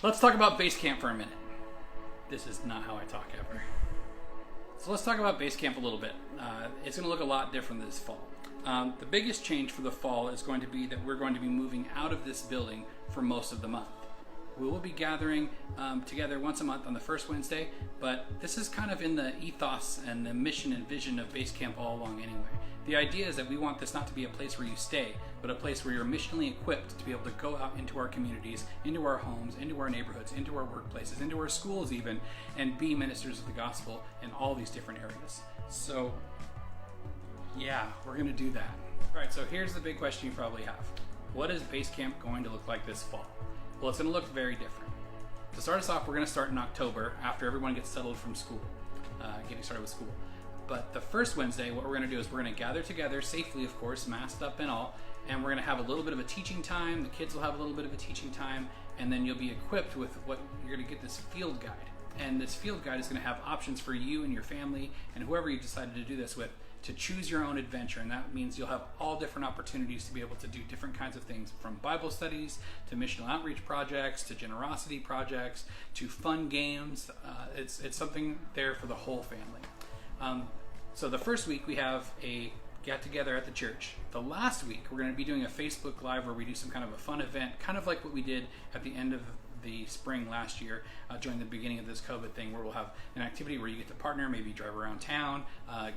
Let's talk about BaseCamp for a minute. This is not how I talk ever. So let's talk about BaseCamp a little bit. It's going to look a lot different this fall. The biggest change for the fall is going to be that we're going to be moving out of this building for most of the month. We will be gathering together once a month on the first Wednesday, but this is kind of in the ethos and the mission and vision of BaseCamp all along anyway. The idea is that we want this not to be a place where you stay, but a place where you're missionally equipped to be able to go out into our communities, into our homes, into our neighborhoods, into our workplaces, into our schools even, and be ministers of the gospel in all these different areas. So, yeah, we're going to do that. All right, so here's the big question you probably have. What is BaseCamp going to look like this fall? Well, it's going to look very different. To start us off, we're going to start in October after everyone gets settled from school, getting started with school. But the first Wednesday, what we're going to do is we're going to gather together safely, of course, masked up and all, and we're going to have a little bit of a teaching time. The kids will have a little bit of a teaching time, and then you'll be equipped with what you're going to get this field guide. And this field guide is going to have options for you and your family and whoever you decided to do this with to choose your own adventure. And that means you'll have all different opportunities to be able to do different kinds of things, from Bible studies to missional outreach projects to generosity projects to fun games. It's something there for the whole family. So the first week we have a get together at the church. The last week we're going to be doing a Facebook Live where we do some kind of a fun event, kind of like what we did at the end of the spring last year during the beginning of this COVID thing, where we'll have an activity where you get to partner, maybe drive around town,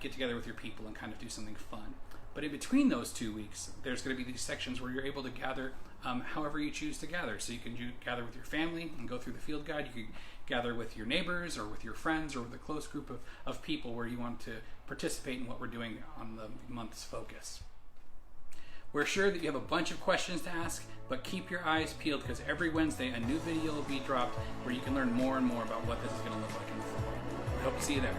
get together with your people and kind of do something fun. But in between those 2 weeks, there's going to be these sections where you're able to gather however you choose to gather. So you can gather with your family and go through the field guide. You can gather with your neighbors or with your friends or with a close group of people where you want to participate in what we're doing on the month's focus. We're sure that you have a bunch of questions to ask, but keep your eyes peeled because every Wednesday a new video will be dropped where you can learn more and more about what this is going to look like in the fall. We hope to see you there.